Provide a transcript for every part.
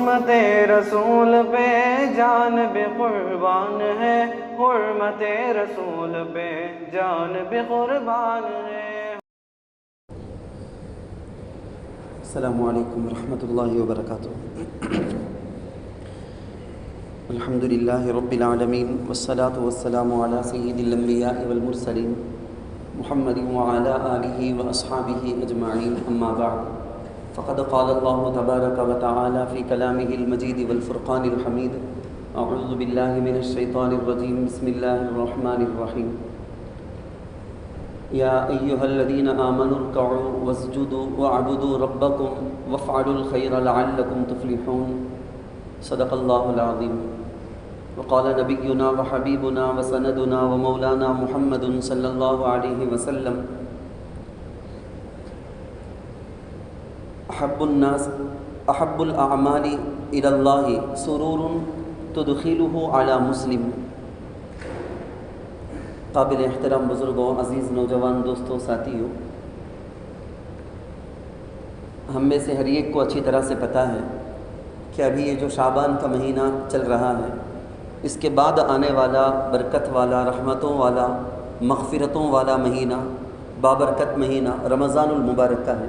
حرمت رسول پہ جان بھی قربان ہے، حرمت رسول پہ جان بھی قربان ہے۔ السلام علیکم ورحمۃ اللہ وبرکاتہ۔ الحمد للہ رب العالمین والصلاة والسلام علی سید الانبیاء والمرسلین محمد وعلی آلہ واصحابہ اجمعین، اما بعد فقد قال اللہ تبارک وتعالی فی کلامہ المجید والفرقان الحمید، اعوذ باللہ من الشیطان الرجیم، بسم اللہ الرحمن الرحیم۔ یا ایہا الذین آمنوا ارکعوا واسجدوا واعبدوا ربکم وافعلوا الخیر لعلکم تفلحون، صدق اللہ العظیم۔ وقال نبینا وحبیبنا وسندنا ومولانا محمد صلی اللہ علیہ وسلم، احب الاعمال الی اللہ سرور تدخلہ علی مسلم۔ قابل احترام بزرگوں، عزیز نوجوان دوستوں، ساتھیوں، ہم میں سے ہر ایک کو اچھی طرح سے پتہ ہے کہ ابھی یہ جو شعبان کا مہینہ چل رہا ہے، اس کے بعد آنے والا برکت والا، رحمتوں والا، مغفرتوں والا مہینہ، بابرکت مہینہ رمضان المبارک کا ہے۔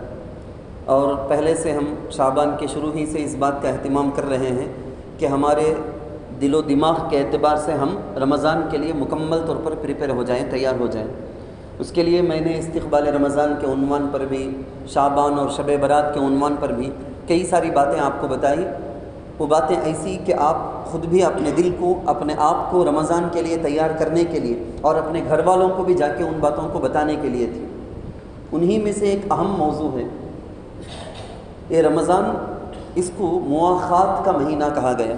اور پہلے سے ہم شعبان کے شروع ہی سے اس بات کا اہتمام کر رہے ہیں کہ ہمارے دل و دماغ کے اعتبار سے ہم رمضان کے لیے مکمل طور پر پریپئر ہو جائیں، تیار ہو جائیں۔ اس کے لیے میں نے استقبال رمضان کے عنوان پر بھی، شعبان اور شب برات کے عنوان پر بھی کئی ساری باتیں آپ کو بتائی۔ وہ باتیں ایسی کہ آپ خود بھی اپنے دل کو، اپنے آپ کو رمضان کے لیے تیار کرنے کے لیے اور اپنے گھر والوں کو بھی جا کے ان باتوں کو بتانے کے لیے تھی۔ انہی میں سے ایک اہم موضوع ہے یہ رمضان، اس کو مواخات کا مہینہ کہا گیا،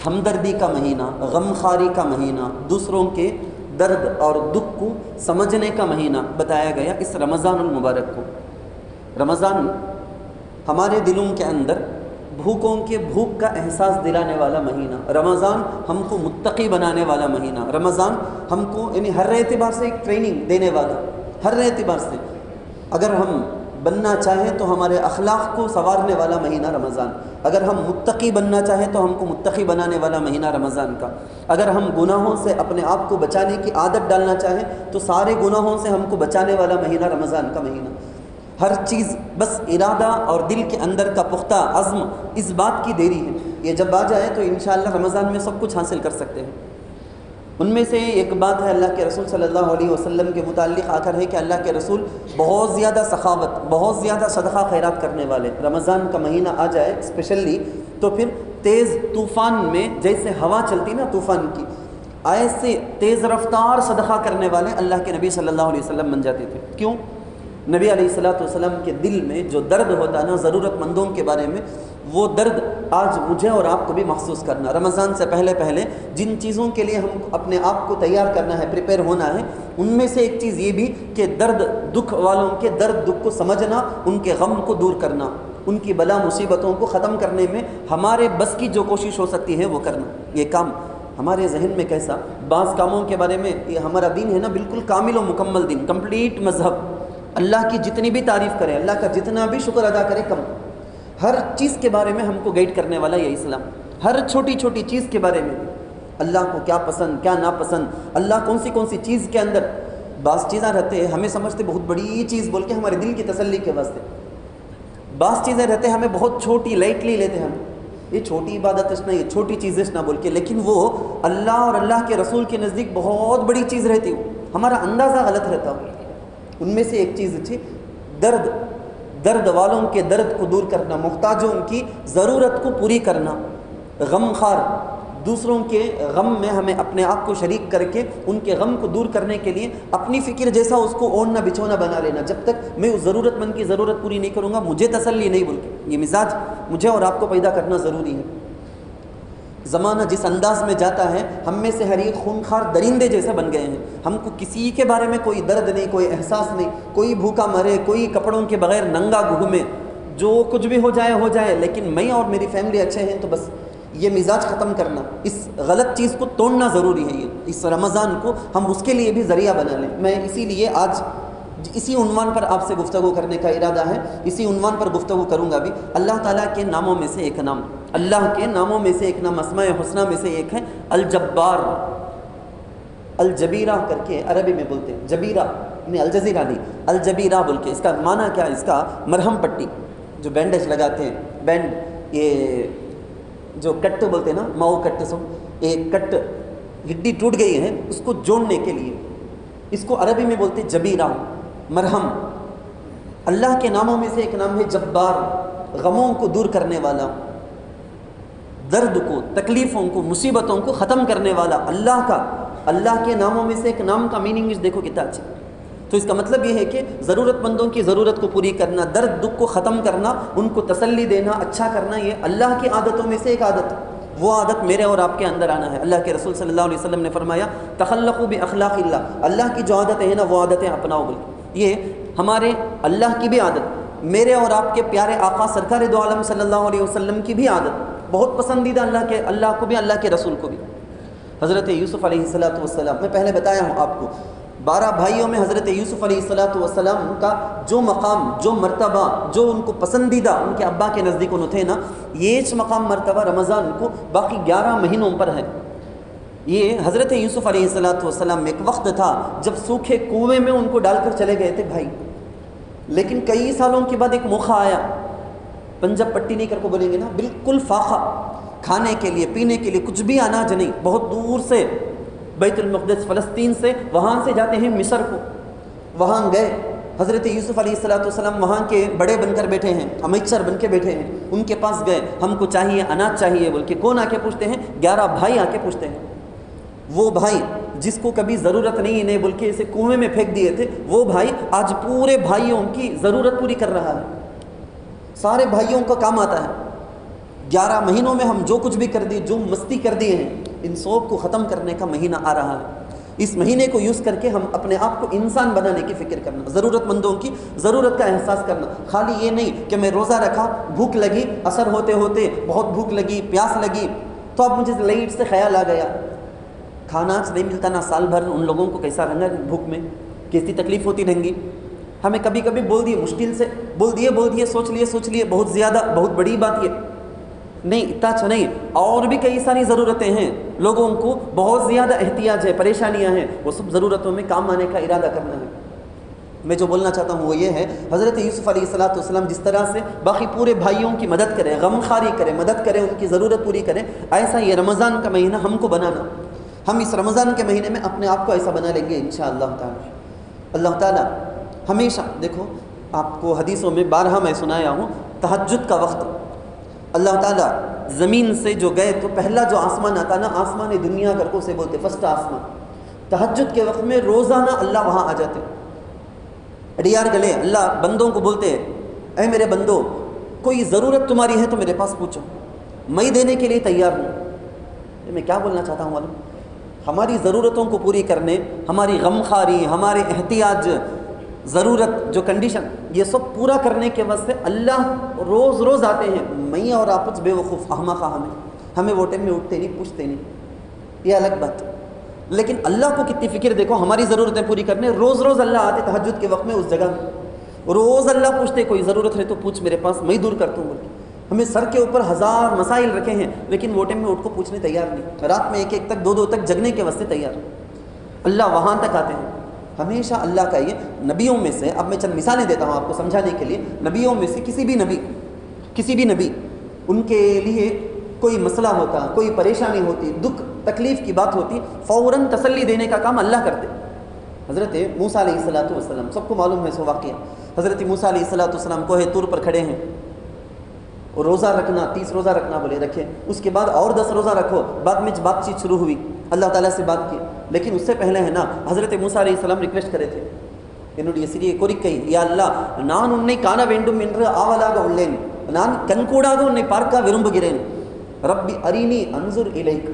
ہمدردی کا مہینہ، غمخواری کا مہینہ، دوسروں کے درد اور دکھ کو سمجھنے کا مہینہ بتایا گیا اس رمضان المبارک کو۔ رمضان ہمارے دلوں کے اندر بھوکوں کے بھوک کا احساس دلانے والا مہینہ، رمضان ہم کو متقی بنانے والا مہینہ، رمضان ہم کو یعنی ہر اعتبار سے ایک ٹریننگ دینے والا، ہر اعتبار سے اگر ہم بننا چاہیں تو ہمارے اخلاق کو سنوارنے والا مہینہ رمضان، اگر ہم متقی بننا چاہیں تو ہم کو متقی بنانے والا مہینہ رمضان کا، اگر ہم گناہوں سے اپنے آپ کو بچانے کی عادت ڈالنا چاہیں تو سارے گناہوں سے ہم کو بچانے والا مہینہ رمضان کا مہینہ۔ ہر چیز بس ارادہ اور دل کے اندر کا پختہ عزم اس بات کی دیری ہے، یہ جب آ جائے تو انشاءاللہ رمضان میں سب کچھ حاصل کر سکتے ہیں۔ ان میں سے ایک بات ہے اللہ کے رسول صلی اللہ علیہ وسلم کے متعلق آ کر ہے کہ اللہ کے رسول بہت زیادہ سخاوت، بہت زیادہ صدقہ خیرات کرنے والے۔ رمضان کا مہینہ آ جائے اسپیشلی تو پھر تیز طوفان میں جیسے ہوا چلتی نا طوفان کی، ایسے تیز رفتار صدقہ کرنے والے اللہ کے نبی صلی اللہ علیہ وسلم بن جاتے تھے۔ کیوں؟ نبی علیہ الصلوۃ والسلام کے دل میں جو درد ہوتا نا ضرورت مندوں کے بارے میں، وہ درد آج مجھے اور آپ کو بھی محسوس کرنا۔ رمضان سے پہلے پہلے جن چیزوں کے لیے ہم اپنے آپ کو تیار کرنا ہے، پریپئر ہونا ہے، ان میں سے ایک چیز یہ بھی کہ درد دکھ والوں کے درد دکھ کو سمجھنا، ان کے غم کو دور کرنا، ان کی بلا مصیبتوں کو ختم کرنے میں ہمارے بس کی جو کوشش ہو سکتی ہے وہ کرنا۔ یہ کام ہمارے ذہن میں کیسا، بعض کاموں کے بارے میں یہ ہمارا دین ہے نا بالکل کامل و مکمل دین، کمپلیٹ مذہب، اللہ کی جتنی بھی تعریف کریں، اللہ کا جتنا بھی شکر ادا کرے کم، ہر چیز کے بارے میں ہم کو گائیڈ کرنے والا یہ اسلام، ہر چھوٹی چھوٹی چیز کے بارے میں، اللہ کو کیا پسند کیا ناپسند، اللہ کون سی چیز کے اندر، بعض چیزیں رہتے ہیں ہمیں سمجھتے بہت بڑی چیز بول کے ہمارے دل کی تسلی کے واسطے، بعض چیزیں رہتے ہیں ہمیں بہت چھوٹی لائٹلی لیتے ہیں، یہ چھوٹی عبادت اس نہ، یہ چھوٹی چیز اس نہ بول کے، لیکن وہ اللہ اور اللہ کے رسول کے نزدیک بہت بڑی چیز رہتی ہو، ہمارا اندازہ غلط رہتا ہو۔ ان میں سے ایک چیز تھی درد والوں کے درد کو دور کرنا، محتاجوں کی ضرورت کو پوری کرنا، غمخوار دوسروں کے غم میں ہمیں اپنے آپ کو شریک کر کے ان کے غم کو دور کرنے کے لیے اپنی فکر جیسا اس کو اوڑھنا بچھونا بنا لینا، جب تک میں اس ضرورت مند کی ضرورت پوری نہیں کروں گا مجھے تسلی نہیں بول کے، یہ مزاج مجھے اور آپ کو پیدا کرنا ضروری ہے۔ زمانہ جس انداز میں جاتا ہے، ہم میں سے ہر ایک خونخوار درندے جیسے بن گئے ہیں، ہم کو کسی کے بارے میں کوئی درد نہیں، کوئی احساس نہیں، کوئی بھوکا مرے، کوئی کپڑوں کے بغیر ننگا گھومے، جو کچھ بھی ہو جائے، لیکن میں اور میری فیملی اچھے ہیں تو بس، یہ مزاج ختم کرنا، اس غلط چیز کو توڑنا ضروری ہے۔ یہ اس رمضان کو ہم اس کے لیے بھی ذریعہ بنا لیں۔ میں اسی لیے آج اسی عنوان پر آپ سے گفتگو کرنے کا ارادہ ہے، اسی عنوان پر گفتگو کروں گا بھی۔ اللہ تعالیٰ کے ناموں میں سے ایک نام اللہ کے ناموں میں سے ایک نام اسماء حسنہ میں سے ایک ہے الجبار. الجبیرہ کر کے عربی میں بولتے ہیں, جبیرہ یعنی الجزیرہ نہیں, الجبیرہ بول کے. اس کا معنی کیا ہے؟ اس کا مرہم پٹی جو بینڈیج لگاتے ہیں, بینڈ, یہ جو کٹ بولتے ہیں نا, ماؤ کٹ, سو ایک کٹ ہڈی ٹوٹ گئی ہے اس کو جوڑنے کے لیے, اس کو عربی میں بولتے ہیں جبیرہ, مرہم. اللہ کے ناموں میں سے ایک نام ہے جبار, غموں کو دور کرنے والا, درد کو, تکلیفوں کو, مصیبتوں کو ختم کرنے والا. اللہ کے ناموں میں سے ایک نام کا میننگ دیکھو کتنا اچھا. تو اس کا مطلب یہ ہے کہ ضرورت مندوں کی ضرورت کو پوری کرنا, درد دکھ کو ختم کرنا, ان کو تسلی دینا, اچھا کرنا, یہ اللہ کی عادتوں میں سے ایک عادت. وہ عادت میرے اور آپ کے اندر آنا ہے. اللہ کے رسول صلی اللہ علیہ وسلم نے فرمایا تخلقوا باخلاق اللہ, اللہ کی جو عادتیں ہیں نا وہ عادتیں اپناؤ. بلکہ یہ ہمارے اللہ کی بھی عادت, میرے اور آپ کے پیارے آقا سرکار دو عالم صلی اللہ علیہ وسلم کی بھی عادت, بہت پسندیدہ اللہ کو بھی, اللہ کے رسول کو بھی. حضرت یوسف علیہ السلام, میں پہلے بتایا ہوں آپ کو, 12 بھائیوں میں حضرت یوسف علیہ السلام کا جو مقام, جو مرتبہ, جو ان کو پسندیدہ ان کے ابا کے نزدیک انہوں تھے نا, یہ مقام مرتبہ رمضان کو باقی 11 مہینوں پر ہے. یہ حضرت یوسف علیہ السلام میں ایک وقت تھا جب سوکھے کنویں میں ان کو ڈال کر چلے گئے تھے بھائی, لیکن کئی سالوں کے بعد ایک موقع آیا, پنجاب پٹی نہیں کر کو بولیں گے نا, بالکل فاقہ, کھانے کے لیے پینے کے لیے کچھ بھی اناج نہیں, بہت دور سے بیت المقدس فلسطین سے, وہاں سے جاتے ہیں مصر کو. وہاں گئے حضرت یوسف علیہ السلام, وہاں کے بڑے بن کر بیٹھے ہیں, امیچر بن کے بیٹھے ہیں. ان کے پاس گئے, ہم کو چاہیے اناج چاہیے بول کے. کون آ کے پوچھتے ہیں؟ 11 بھائی آ کے پوچھتے ہیں. وہ بھائی جس کو کبھی ضرورت نہیں بول کے اسے کنویں میں پھینک دیے تھے, وہ بھائی آج پورے بھائیوں کی ضرورت پوری کر رہا ہے. سارے بھائیوں کا کام آتا ہے. 11 مہینوں میں ہم جو کچھ بھی کر دیے, جو مستی کر دیے ہیں, ان سب کو ختم کرنے کا مہینہ آ رہا ہے. اس مہینے کو یوز کر کے ہم اپنے آپ کو انسان بنانے کی فکر کرنا, ضرورت مندوں کی ضرورت کا احساس کرنا. خالی یہ نہیں کہ میں روزہ رکھا, بھوک لگی, اثر ہوتے ہوتے بہت بھوک لگی, پیاس لگی, تو اب مجھے لائٹ سے خیال آ گیا, کھانا نہیں ملتا نا سال بھر, ان لوگوں کو کیسا رہنا بھوک میں, کیسی تکلیف ہوتی رہیں گی. ہمیں کبھی کبھی بول دیے, مشکل سے بول دیے, سوچ لیے بہت زیادہ, بہت بڑی بات یہ نہیں, اتنا اچھا نہیں. اور بھی کئی ساری ضرورتیں ہیں, لوگوں کو بہت زیادہ احتیاج ہے, پریشانیاں ہیں, وہ سب ضرورتوں میں کام آنے کا ارادہ کرنا ہے. میں جو بولنا چاہتا ہوں وہ یہ ہے, حضرت یوسف علیہ السلام جس طرح سے باقی پورے بھائیوں کی مدد کرے, غم خاری کرے, مدد کرے, ان کی ضرورت پوری کرے, ایسا یہ رمضان کا مہینہ ہم کو بنانا. ہم اس رمضان کے مہینے میں اپنے آپ کو ایسا بنا لیں گے انشاءاللہ تعالی. اللہ تعالیٰ ہمیشہ, دیکھو آپ کو حدیثوں میں بارہا میں سنایا ہوں, تہجد کا وقت اللہ تعالیٰ زمین سے جو گئے تو پہلا جو آسمان آتا نا, آسمان دنیا کر کو سے بولتے, فرسٹ آسمان. تہجد کے وقت میں روزانہ اللہ وہاں آ جاتے, اڈیار گلے اللہ بندوں کو بولتے, اے میرے بندو, کوئی ضرورت تمہاری ہے تو میرے پاس پوچھو, میں دینے کے لیے تیار ہوں. میں کیا بولنا چاہتا ہوں معلوم, ہماری ضرورتوں کو پوری کرنے, ہماری غم خاری, ہمارے احتیاج, ضرورت جو کنڈیشن, یہ سب پورا کرنے کے واسطے اللہ روز روز آتے ہیں. میں اور آپ بے وقوف احمقہ, ہمیں وہ ٹائم میں اٹھتے نہیں, پوچھتے نہیں, یہ الگ بات. لیکن اللہ کو کتنی فکر دیکھو ہماری ضرورتیں پوری کرنے. روز روز اللہ آتے تہجد کے وقت میں اس جگہ میں, روز اللہ پوچھتے کوئی ضرورت ہے تو پوچھ میرے پاس, میں دور کرتا ہوں. بلکہ ہمیں سر کے اوپر 1000 مسائل رکھے ہیں, لیکن وہ ٹائم میں اٹھ کو پوچھنے تیار نہیں, رات میں 1 تک 2 تک جگنے کے واسطے تیار. اللہ وہاں تک آتے ہیں ہمیشہ. اللہ کا یہ نبیوں میں سے, اب میں چند مثالیں دیتا ہوں آپ کو سمجھانے کے لیے. نبیوں میں سے کسی بھی نبی ان کے لیے کوئی مسئلہ ہوتا, کوئی پریشانی ہوتی, دکھ تکلیف کی بات ہوتی, فوراً تسلی دینے کا کام اللہ کرتے. حضرت موسیٰ علیہ السلام, سب کو معلوم ہے سو واقعہ. حضرت موسیٰ علیہ السلام کوہ طور پر کھڑے ہیں, روزہ رکھنا, 30 روزہ رکھنا بولے, رکھے. اس کے بعد اور 10 روزہ رکھو. بعد میں بات چیت شروع ہوئی, اللہ تعالیٰ سے بات کی. لیکن اس سے پہلے ہے نا حضرت موسیٰ علیہ السلام ریکویسٹ کرے تھے, یا اللہ نان انہیں کانا وینڈم انر آولاگ اولین نان کنکوڑاگو انہیں پارکا ورمب گرین ربی ارینی انظر الیک.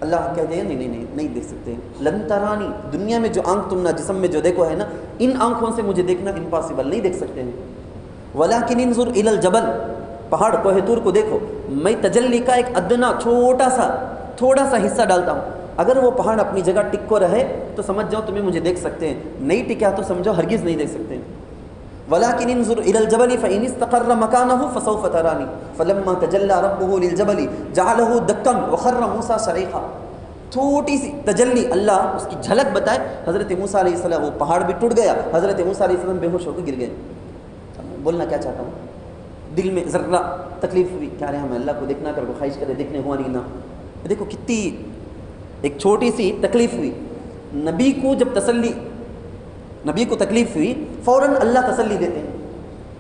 اللہ کہتے ہیں نہیں دیکھ سکتے. لن ترانی, دنیا میں جو آنکھ تم نہ جسم میں جو دیکھو ہے نا, ان آنکھوں سے مجھے دیکھنا امپاسبل, نہیں دیکھ سکتے ہیں. ولیکن انظر الی الجبل, پہاڑ کوہ طور کو دیکھو, میں تجلی کا ایک ادنا تھوڑا سا حصہ ڈالتا ہوں. اگر وہ پہاڑ اپنی جگہ ٹک کو رہے تو سمجھ جاؤ تمہیں مجھے دیکھ سکتے ہیں, نہیں ٹکا تو سمجھو ہرگز نہیں دیکھ سکتے ہیں. ولكن انظر الى الجبل فان استقر مكانه فسوف تراني فلما تجلى ربه للجبل جعله دكا وخر موسى صريخا. چھوٹی سی تجلی اللہ اس کی جھلک بتائے. حضرت موسیٰ علیہ السلام وہ پہاڑ بھی ٹوٹ گیا, حضرت موسیٰ علیہ السلام بے ہوش ہو کے گر گئے. بولنا کیا چاہتا ہوں, دل میں ذرہ تکلیف ہوئی, کیا رہے ہمیں اللہ کو دیکھنا کر کو خواہش کرے, دیکھنے ہوا نہیں نا. دیکھو کتنی ایک چھوٹی سی تکلیف ہوئی. نبی کو جب نبی کو تکلیف ہوئی فوراً اللہ تسلی دیتے ہیں.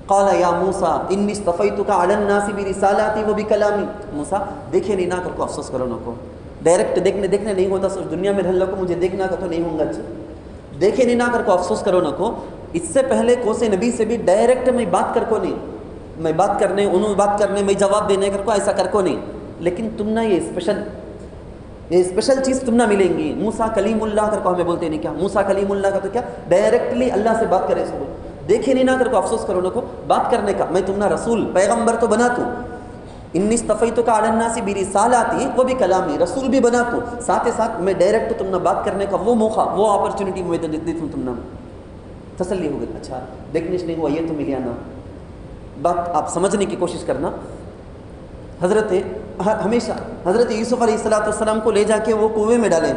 قال یا موسیٰ انی اصطفیتک علی الناس برسالاتی و بکلامی. موسیٰ دیکھے نہیں نہ کر کو افسوس کرو نہ کو, ڈائریکٹ دیکھنے نہیں ہوتا سوچ دنیا میں رہ کو مجھے دیکھنا کا تو نہیں ہوں گا. اچھا دیکھے نہیں نہ کر کو افسوس کرو نہ کو. اس سے پہلے کوسے نبی سے بھی ڈائریکٹ میں بات کر کو نہیں, میں بات کرنے انہوں بات کرنے میں جواب دینے کر کو ایسا کر کو نہیں. لیکن تم نہ یہ اسپیشل چیز تم نہ ملیں گی. موسیٰ کلیم اللہ کر کو ہمیں بولتے نہیں, کیا موسیٰ کلیم اللہ کا تو کیا ڈائریکٹلی اللہ سے بات کرے. سو دیکھے نہیں نہ کر کو افسوس کرو نہ کو, بات کرنے کا. میں تم نہ رسول پیغمبر تو بنا تو, انی اصطفیتک علی الناس برسالاتی و بکلامی, رسول بھی بنا تو, ساتھ ساتھ میں ڈائریکٹ تم نہ بات کرنے کا وہ موقع وہ اپرچونٹی میں دیتی ہوں. تم نہ تسلی ہو گئی. اچھا دیکھنے سے نہیں ہوا یہ تو ملیا نا. بات آپ سمجھنے کی کوشش کرنا. ہمیشہ حضرت یوسف علیہ السلام کو لے جا کے وہ کنویں میں ڈالیں.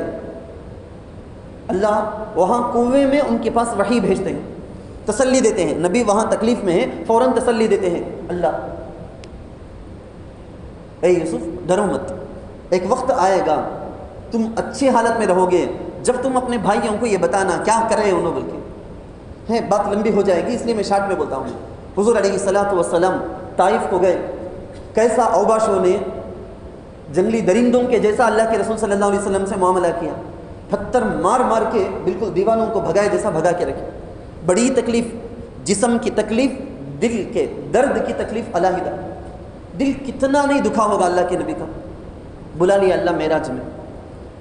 اللہ وہاں کنویں میں ان کے پاس وحی بھیجتے ہیں, تسلی دیتے ہیں. نبی وہاں تکلیف میں ہے فوراً تسلی دیتے ہیں. اللہ اے یوسف ڈرو مت, ایک وقت آئے گا تم اچھی حالت میں رہو گے جب تم اپنے بھائیوں کو یہ بتانا کیا کرے انہوں بول کے ہے. بات لمبی ہو جائے گی اس لیے میں شارٹ میں بولتا ہوں. حضور علیہ الصلوۃ والسلام طائف کو گئے, کیسا اوباشوں نے جنگلی درندوں کے جیسا اللہ کے رسول صلی اللہ علیہ وسلم سے معاملہ کیا, پتھر مار مار کے بالکل دیوانوں کو بھگائے جیسا بھگا کے رکھے. بڑی تکلیف, جسم کی تکلیف, دل کے درد کی تکلیف علیحدہ. دل کتنا نہیں دکھا ہوگا اللہ کے نبی کا. بلا لیا اللہ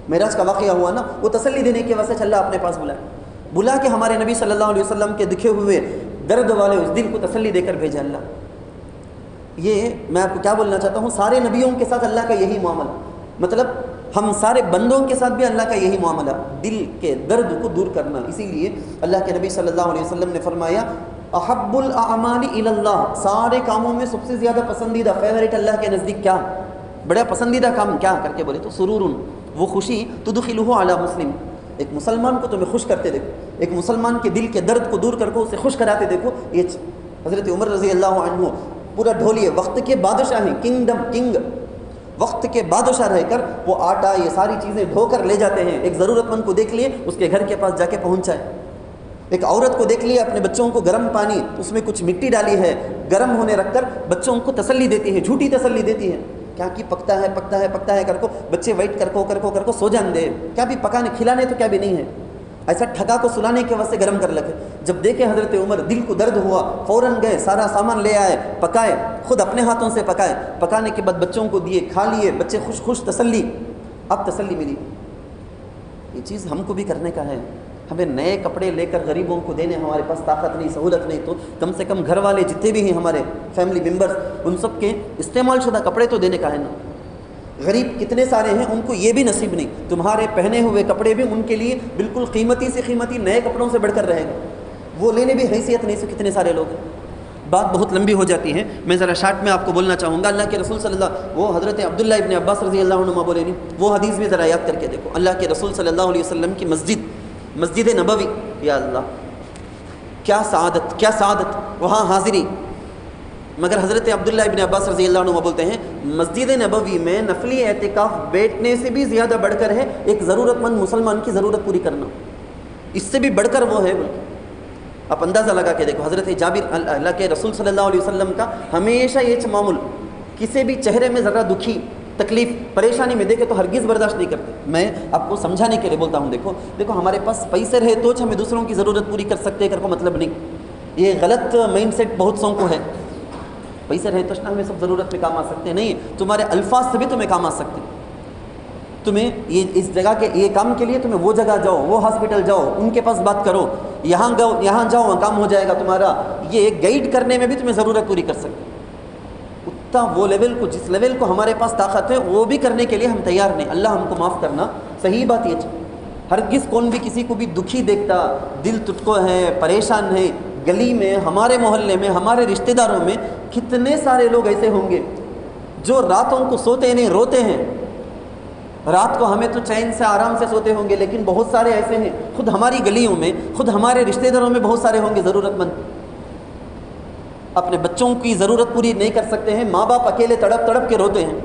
معراج کا واقعہ ہوا نا, وہ تسلی دینے کی وجہ سے اللہ اپنے پاس بلا کے ہمارے نبی صلی اللہ علیہ وسلم کے دکھے ہوئے درد والے اس دل کو تسلی دے کر بھیجا اللہ. یہ میں آپ کو کیا بولنا چاہتا ہوں, سارے نبیوں کے ساتھ اللہ کا یہی معاملہ, مطلب ہم سارے بندوں کے ساتھ بھی اللہ کا یہی معاملہ, دل کے درد کو دور کرنا. اسی لیے اللہ کے نبی صلی اللہ علیہ وسلم نے فرمایا احب الاعمال الی اللہ, سارے کاموں میں سب سے زیادہ پسندیدہ فیوریٹ اللہ کے نزدیک کیا, بڑا پسندیدہ کام کیا کر کے بولے تو سرور, وہ خوشی تدخلہ علی مسلم. ایک مسلمان کو تمہیں خوش کرتے دیکھو, ایک مسلمان کے دل کے درد کو دور کر کو اسے خوش کراتے دیکھو. یہ حضرت عمر رضی اللہ عنہ پورا ڈھولیے, وقت کے بادشاہ ہیں, کنگ, وقت کے بادشاہ رہ کر وہ آٹا یہ ساری چیزیں ڈھو کر لے جاتے ہیں. ایک ضرورت مند کو دیکھ لیے اس کے گھر کے پاس جا کے پہنچائے. ایک عورت کو دیکھ لیے اپنے بچوں کو گرم پانی اس میں کچھ مٹی ڈالی ہے گرم ہونے رکھ کر بچوں کو تسلی دیتی ہے, جھوٹی تسلی دیتی ہے. کیا کہ پکتا ہے کر کو بچے ویٹ کر کو سو جان دے, کیا بھی پکانے کھلانے تو کیا بھی نہیں ہے, ایسا ٹھگا کو سلانے کے واسطے گرم کر لگے. جب دیکھے حضرت عمر دل کو درد ہوا فوراً گئے, سارا سامان لے آئے, پکائے, خود اپنے ہاتھوں سے پکائے, پکانے کے بعد بچوں کو دیے, کھا لیے, بچے خوش تسلی. اب تسلی ملی. یہ چیز ہم کو بھی کرنے کا ہے. ہمیں نئے کپڑے لے کر غریبوں کو دینے ہمارے پاس طاقت نہیں, سہولت نہیں, تو کم سے کم گھر والے جتنے بھی ہیں ہمارے فیملی ممبرز ان سب کے استعمال شدہ کپڑے تو دینے کا ہے نا. غریب کتنے سارے ہیں ان کو یہ بھی نصیب نہیں. تمہارے پہنے ہوئے کپڑے بھی ان کے لیے بالکل قیمتی سے قیمتی نئے کپڑوں سے بڑھ کر رہے گا, وہ لینے بھی حیثیت نہیں سے کتنے سارے لوگ ہیں. بات بہت لمبی ہو جاتی ہے, میں ذرا شارٹ میں آپ کو بولنا چاہوں گا. اللہ کے رسول صلی اللہ, وہ حضرت عبداللہ ابن عباس رضی اللہ عنہ بولے نہیں, وہ حدیث بھی ذرا یاد کر کے دیکھو. اللہ کے رسول صلی اللہ علیہ وسلم کی مسجد نبوی, یا اللہ کیا سعادت وہاں حاضری. مگر حضرت عبداللہ ابن عباس رضی اللہ عنہ بولتے ہیں مسجد نبوی میں نفلی اعتکاف بیٹھنے سے بھی زیادہ بڑھ کر ہے ایک ضرورت مند مسلمان کی ضرورت پوری کرنا, اس سے بھی بڑھ کر وہ ہے. آپ اندازہ لگا کے دیکھو, حضرت جابر اللہ کے رسول صلی اللہ علیہ وسلم کا ہمیشہ یہ معمول, کسی بھی چہرے میں ذرا دکھی تکلیف پریشانی میں دیکھے تو ہرگز برداشت نہیں کرتے. میں آپ کو سمجھانے کے لیے بولتا ہوں, دیکھو ہمارے پاس پیسے رہے تو ہمیں دوسروں کی ضرورت پوری کر سکتے کر کو مطلب نہیں. یہ غلط مائنڈ سیٹ بہت سوں کو ہے. پیسے رہے تو ہمیں سب ضرورت میں کام آ سکتے نہیں, تمہارے الفاظ سے بھی تمہیں کام آ سکتے. تمہیں یہ اس جگہ کے یہ کام کے لیے تمہیں وہ جگہ جاؤ, وہ ہاسپٹل جاؤ, ان کے پاس بات کرو, یہاں جاؤ وہاں کام ہو جائے گا تمہارا. یہ گائیڈ کرنے میں بھی تمہیں ضرورت پوری کر سکتے. اتنا وہ لیول کو, جس لیول کو ہمارے پاس طاقت ہے وہ بھی کرنے کے لیے ہم تیار نہیں. اللہ ہم کو معاف کرنا. صحیح بات یہ ہرگز کون بھی کسی کو بھی دکھی دیکھتا, دل تجھ کو ہے, پریشان ہے, گلی میں، ہمارے محلے میں، ہمارے رشتہ داروں میں کتنے سارے لوگ ایسے ہوں گے جو راتوں کو سوتے نہیں، روتے ہیں. رات کو ہمیں تو چین سے آرام سے سوتے ہوں گے، لیکن بہت سارے ایسے ہیں خود ہماری گلیوں میں، خود ہمارے رشتہ داروں میں بہت سارے ہوں گے ضرورت مند، اپنے بچوں کی ضرورت پوری نہیں کر سکتے ہیں، ماں باپ اکیلے تڑپ تڑپ کے روتے ہیں.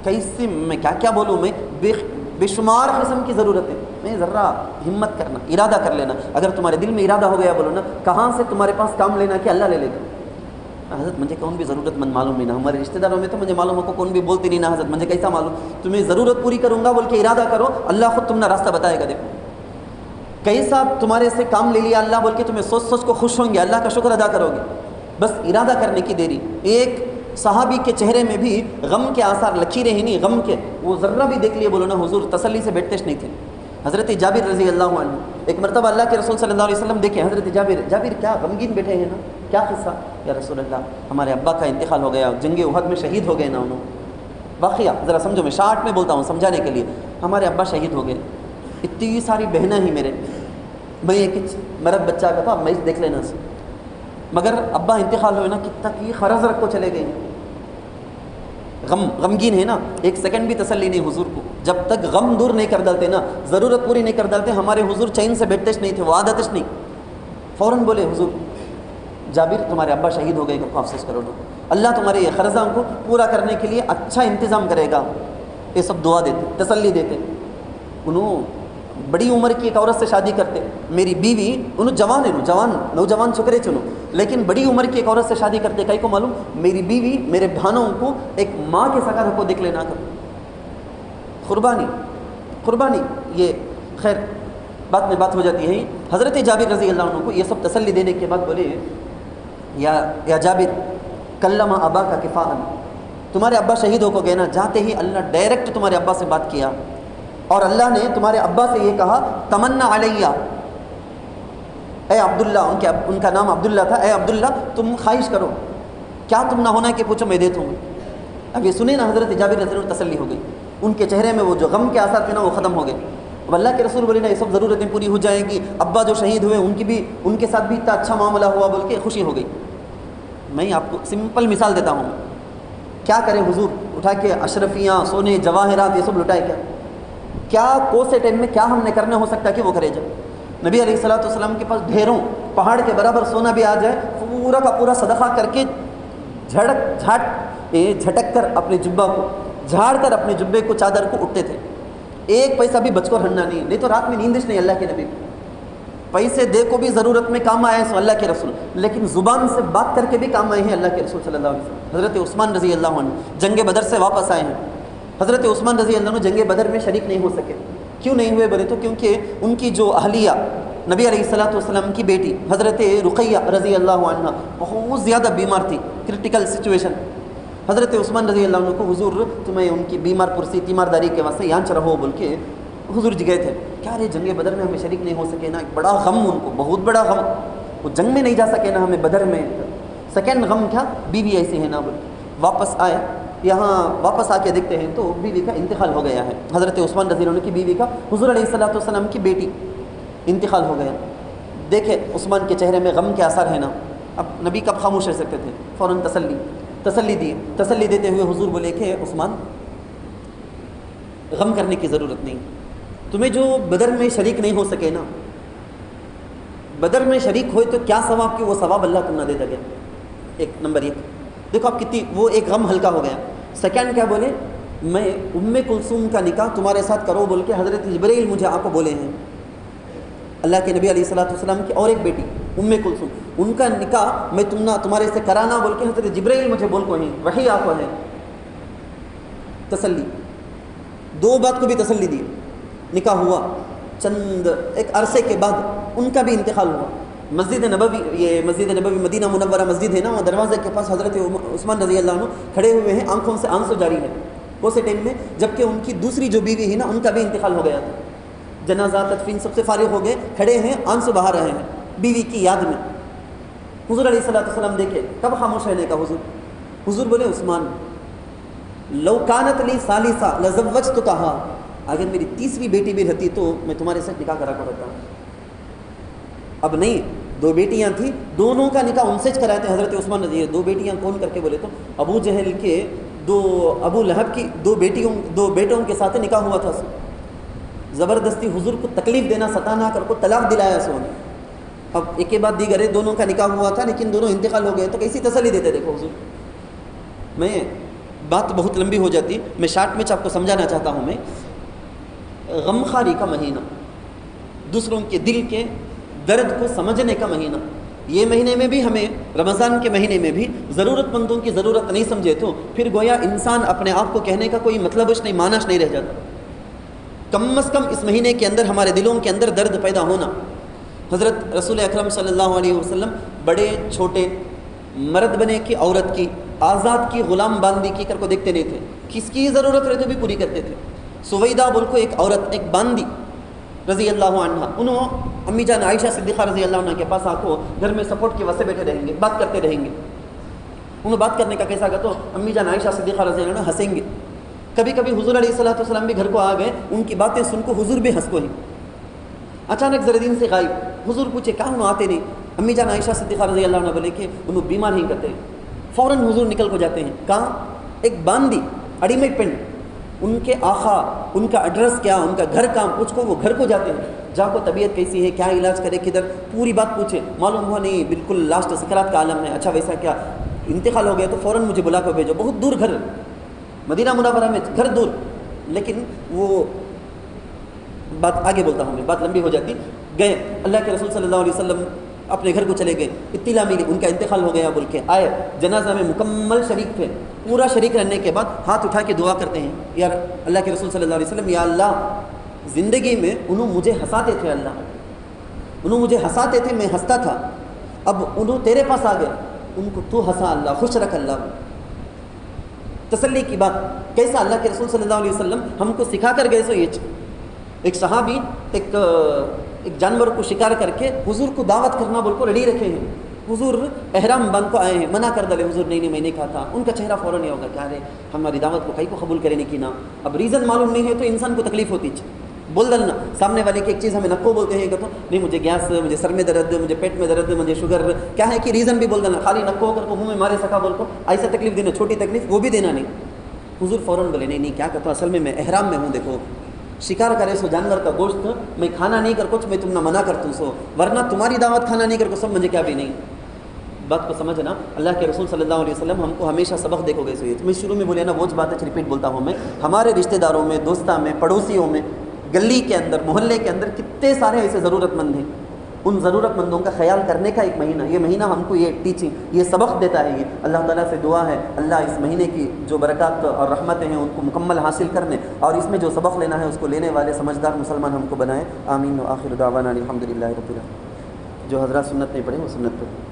کیسے میں کیا بولوں، میں بے شمار قسم کی ضرورت ہے. میں ذرا ہمت کرنا، ارادہ کر لینا. اگر تمہارے دل میں ارادہ ہو گیا، بولو نا کہاں سے تمہارے پاس کام لینا کہ اللہ لے لے گا. حضرت مجھے کون بھی ضرورت مند معلوم نہیں نا، ہمارے رشتہ داروں میں تو مجھے معلوم ہو کو کون بھی بولتی نہیں نا حضرت مجھے کیسا معلوم. تمہیں ضرورت پوری کروں گا بول کے ارادہ کرو، اللہ خود تمہیں راستہ بتائے گا. دیکھو کیسا تمہارے سے کام لے لیا اللہ بول کے تمہیں سوچ سوچ کو خوش ہوں گے، اللہ کا شکر ادا کرو گے. بس ارادہ کرنے کی دیری. ایک صحابی کے چہرے میں بھی غم کے آثار، لکیریں ہی نہیں غم کے، وہ ذرہ بھی دیکھ لیے بولو نا حضور تسلی سے بیٹھتے نہیں تھے. حضرت جابر رضی اللہ عنہ ایک مرتبہ اللہ کے رسول صلی اللہ علیہ وسلم دیکھیں حضرت جابر کیا غمگین بیٹھے ہیں نا، کیا قصہ؟ یا رسول اللہ ہمارے ابا کا انتقال ہو گیا، جنگ احد میں شہید ہو گئے نا انہوں. واقعہ ذرا سمجھو، میں شارٹ میں بولتا ہوں سمجھانے کے لیے. ہمارے ابا شہید ہو گئے، اتنی ساری بہنیں ہی میرے، میں ایک مرد بچہ کا تھا، میں دیکھ لینا سے، مگر ابا انتقال ہوئے نا کتنا کی خرض رکھ کو چلے گئے. غمگین ہے نا، ایک سیکنڈ بھی تسلی نہیں حضور کو. جب تک غم دور نہیں کر ڈالتے نا، ضرورت پوری نہیں کر ڈالتے، ہمارے حضور چین سے بیٹھتے نہیں تھے، وہ عادتش نہیں. فوراً بولے حضور جابر تمہارے ابا شہید ہو گئے، کب افسوس کرو نا، اللہ تمہارے یہ قرضوں کو پورا کرنے کے لیے اچھا انتظام کرے گا. یہ سب دعا دیتے، تسلی دیتے. انہوں بڑی عمر کی ایک عورت سے شادی کرتے. میری بیوی انہوں جوان ہے، نوجوان چھکرے چنو، لیکن بڑی عمر کی ایک عورت سے شادی کرتے. کئی کو معلوم میری بیوی میرے بہنوں کو ایک ماں کے سکا کو دیکھ لینا کر. قربانی یہ خیر بات میں بات ہو جاتی ہے. حضرت جابر رضی اللہ عنہ کو یہ سب تسلی دینے کے بعد بولے یا جابر کلم ابا کا کفاءً، تمہارے ابا شہید ہو کو گئے نا، جاتے ہی اللہ ڈائریکٹ تمہارے ابا سے بات کیا، اور اللہ نے تمہارے ابا سے یہ کہا تمنا علیہ، اے عبداللہ، ان کا نام عبداللہ تھا، اے عبداللہ تم خواہش کرو، کیا تم نہ ہونا کہ پوچھو میں دیتا ہوں. اب یہ سنیں نا حضرت جابر رضی اللہ عنہ تسلی ہو گئی. ان کے چہرے میں وہ جو غم کے آثار تھے نا وہ ختم ہو گئے. اب اللہ کے رسول بولے نا یہ سب ضرورتیں پوری ہو جائیں گی، ابا جو شہید ہوئے ان کے ساتھ بھی اتنا اچھا معاملہ ہوا بول کے خوشی ہو گئی. میں آپ کو سمپل مثال دیتا ہوں. کیا کرے حضور، اٹھا کے اشرفیاں، سونے، جواہرات یہ سب لٹائے کیا کو سے ٹائم میں کیا ہم نے کرنا ہو سکتا کہ وہ کرے. جب نبی علیہ الصلوۃ والسلام کے پاس ڈھیروں پہاڑ کے برابر سونا بھی آ جائے، پورا کا پورا صدقہ کر کے جھٹک کر اپنے جبہ کو جھاڑ کر اپنے جبے کو چادر کو اٹھتے تھے. ایک پیسہ بھی بچ کو ہننا نہیں تو رات میں نیندش نہیں. اللہ کے نبی پیسے دے کو بھی ضرورت میں کام آئے سو اللہ کے رسول، لیکن زبان سے بات کر کے بھی کام آئے ہیں اللہ کے رسول صلی اللہ علیہ وسلم. حضرت عثمان رضی اللہ عنہ جنگ بدر سے واپس آئے ہیں. حضرت عثمان رضی اللہ عنہ جنگ بدر میں شریک نہیں ہو سکے. کیوں نہیں ہوئے بولے تو کیونکہ ان کی جو اہلیہ نبی علیہ الصلوۃ والسلام کی بیٹی حضرت رقیہ رضی اللہ عنہ بہت زیادہ بیمار تھی، کرٹیکل سچویشن. حضرت عثمان رضی اللہ عنہ کو حضور تمہیں ان کی بیمار پرسی تیمارداری کے واسطے یہاں چ رہو بول کے حضور جی گئے تھے. کیا رے جنگ بدر میں ہمیں شریک نہیں ہو سکے نا، ایک بڑا غم ان کو، بہت بڑا غم. وہ جنگ میں نہیں جا سکے نا، ہمیں بدر میں. سیکنڈ غم کیا، بیوی ایسی ہے نا. بول واپس آئے، یہاں واپس آ کے دیکھتے ہیں تو بیوی کا انتقال ہو گیا ہے. حضرت عثمان رضی اللہ عنہ کی بیوی کا حضور علیہ الصلوۃ والسلام کی بیٹی انتقال ہو گیا. دیکھے عثمان کے چہرے میں غم کے اثر ہے نا. اب نبی کب خاموش رہ سکتے تھے، فوراً تسلی دی. تسلی دیتے ہوئے حضور بولے کہ عثمان غم کرنے کی ضرورت نہیں، تمہیں جو بدر میں شریک نہیں ہو سکے نا، بدر میں شریک ہوئے تو کیا ثواب کی وہ ثواب اللہ تم نہ دے گیا. ایک نمبر ایک دیکھو آپ کتنی وہ ایک غم ہلکا ہو گیا. سیکنڈ کیا بولے، میں ام کلثوم کا نکاح تمہارے ساتھ کرو بول کے حضرت جبرائیل مجھے آپ کو بولے ہیں. اللہ کے نبی علیہ الصلوۃ والسلام کی اور ایک بیٹی ام کلثوم، ان کا نکاح میں تمہارے سے کرانا بول کے حضرت جبرائیل مجھے بول کو ہیں، وحی آپ کو ہے. تسلی دو بات کو بھی تسلی دی. نکاح ہوا، چند ایک عرصے کے بعد ان کا بھی انتقال ہوا. مسجد نبوی، یہ مسجد نبوی مدینہ منورہ مسجد ہے نا، وہ دروازے کے پاس حضرت عثمان رضی اللہ عنہ کھڑے ہوئے ہیں، آنکھوں سے آنسو جاری ہے اسی ٹائم میں، جبکہ ان کی دوسری جو بیوی ہے نا ان کا بھی انتقال ہو گیا تھا. جنازہ تدفین سب سے فارغ ہو گئے، کھڑے ہیں آنسو بہا رہے ہیں بیوی کی یاد میں. حضور علیہ الصلوۃ والسلام دیکھے کب خاموش رہنے کا. حضور بولے عثمان لو کانت لی ثالثہ لزوجتکھا، اگر میری تیسری بیٹی بھی رہتی تو میں تمہارے ساتھ نکاح کرا کرتا. اب نہیں، دو بیٹیاں تھیں, دونوں کا نکاح ان سے کراتے ہیں حضرت عثمان رضی اللہ. دو بیٹیاں کون کر کے بولے تو ابو جہل کے ابو لہب کی دو بیٹوں کے ساتھ نکاح ہوا تھا. زبردستی حضور کو تکلیف دینا, ستانا کر کو طلاق دلایا سو نے. اب ایک کے بعد دیگر دونوں کا نکاح ہوا تھا لیکن دونوں انتقال ہو گئے, تو کیسی تسلی دیتے دیکھو حضور. میں بات بہت لمبی ہو جاتی, میں شارٹ میں آپ کو سمجھانا چاہتا ہوں. میں غمخواری کا مہینہ, دوسروں کے دل کے درد کو سمجھنے کا مہینہ, یہ مہینے میں بھی ہمیں, رمضان کے مہینے میں بھی ضرورت مندوں کی ضرورت نہیں سمجھے تو پھر گویا انسان اپنے آپ کو کہنے کا کوئی مطلبش نہیں, معنیش نہیں رہ جاتا. کم از کم اس مہینے کے اندر ہمارے دلوں کے اندر درد پیدا ہونا. حضرت رسول اکرم صلی اللہ علیہ وسلم بڑے چھوٹے, مرد بنے کی, عورت کی, آزاد کی, غلام باندی کی کر کو دیکھتے نہیں تھے. کس کی ضرورت رہے تو بھی پوری کرتے تھے. سویدہ بول کو ایک عورت, ایک باندی رضی اللہ عنہ, انہوں امی جان عائشہ صدیقہ رضی اللہ عنہ کے پاس آکو گھر میں سپورٹ کے واسطے بیٹھے رہیں گے, بات کرتے رہیں گے. انہوں بات کرنے کا کیسا کہ تو امی جان عائشہ صدیقہ رضی اللہ عنہ ہنسیں گے. کبھی کبھی حضور علیہ الصلوۃ والسلام بھی گھر کو آ گئے, ان کی باتیں سن کو حضور بھی ہنس کو ہی. اچانک ذرا دن سے غائب. حضور پوچھے کہاں انہوں آتے نہیں. امی جان عائشہ صدیقہ رضی اللہ عنہ بولے کہ انہوں بیمار نہیں کرتے. فوراً حضور نکل کو جاتے ہیں. کہاں؟ ایک باندی, اڑیمیٹ پنڈ, ان کے آقا, ان کا ایڈریس کیا, ان کا گھر کام پوچھ کو وہ گھر کو جاتے ہیں. جا کو طبیعت کیسی ہے, کیا علاج کرے, کدھر, پوری بات پوچھے. معلوم ہوا نہیں, بالکل لاسٹ سکرات کا عالم ہے. اچھا ویسا کیا, انتقال ہو گیا تو فوراً مجھے بلا کر بھیجو. بہت دور گھر, مدینہ منورہ میں گھر دور. لیکن وہ بات آگے بولتا ہوں میں, بات لمبی ہو جاتی. گئے اللہ کے رسول صلی اللہ علیہ وسلم اپنے گھر کو چلے گئے. اطلاع ملی ان کا انتقال ہو گیا بول کے آئے. جنازہ میں مکمل شریک تھے. پورا شریک رہنے کے بعد ہاتھ اٹھا کے دعا کرتے ہیں, یار اللہ کے رسول صلی اللہ علیہ وسلم, یا اللہ زندگی میں انہوں مجھے ہنساتے تھے, اللہ انہوں مجھے ہنساتے تھے, میں ہنستا تھا. اب انہوں تیرے پاس آ گئے, ان کو تو ہنسا اللہ, خوش رکھ اللہ. تسلی کی بات. کیسا اللہ کے رسول صلی اللہ علیہ وسلم ہم کو سکھا کر گئے. سو یہ ایک صحابی ایک جانور کو شکار کر کے حضور کو دعوت کرنا بول کو ریڈی رکھے ہیں. حضور احرام باندھ کو آئے ہیں, منع کر ڈالے. حضور نہیں میں نہیں کھاتا. ان کا چہرہ فوراً نہیں ہوگا, کیا رہے ہماری دعوت کو کہیں کو قبول کرنے کی نا. اب ریزن معلوم نہیں ہے تو انسان کو تکلیف ہوتی ہے. بول ڈالنا سامنے والے کی ایک چیز, ہمیں نکو بولتے ہیں کہ تو نہیں مجھے گیس, مجھے سر میں درد, مجھے پیٹ میں درد, مجھے شوگر, کیا ہے کہ ریزن بھی بول دینا. خالی نکو ہو کر کو منہ میں مارے سکا بول کو ایسا تکلیف دینا, چھوٹی تکلیف وہ بھی دینا نہیں. حضور فوراً بولے نہیں کیا کہتا, اصل میں احرام میں ہوں, دیکھو شکار کرے سو جانور کا گوشت میں کھانا نہیں کر کچھ, میں تم نہ منع کرتوں سو, ورنہ تمہاری دعوت کھانا نہیں کر کو سب مجھے کیا بھی نہیں. بات کو سمجھنا. اللہ کے رسول صلی اللہ علیہ وسلم ہم کو ہمیشہ سبق دیکھو گے. سوئی میں شروع میں بولے نا, وہ باتیں ریپیٹ بولتا ہوں میں. ہمارے رشتہ داروں میں, دوستوں میں, پڑوسیوں میں, گلی کے اندر, محلے کے اندر کتنے سارے ایسے ضرورت مند ہیں. ان ضرورت مندوں کا خیال کرنے کا ایک مہینہ, یہ مہینہ ہم کو یہ ٹیچنگ, یہ سبق دیتا ہے. یہ اللہ تعالیٰ سے دعا ہے اللہ اس مہینے کی جو برکات اور رحمتیں ہیں ان کو مکمل حاصل کرنے, اور اس میں جو سبق لینا ہے اس کو لینے والے سمجھدار مسلمان ہم کو بنائے. آمین. و آخر دعوانا الحمدللہ رب العالمین. جو حضرات سنت نہیں پڑھے وہ سنت پڑھے.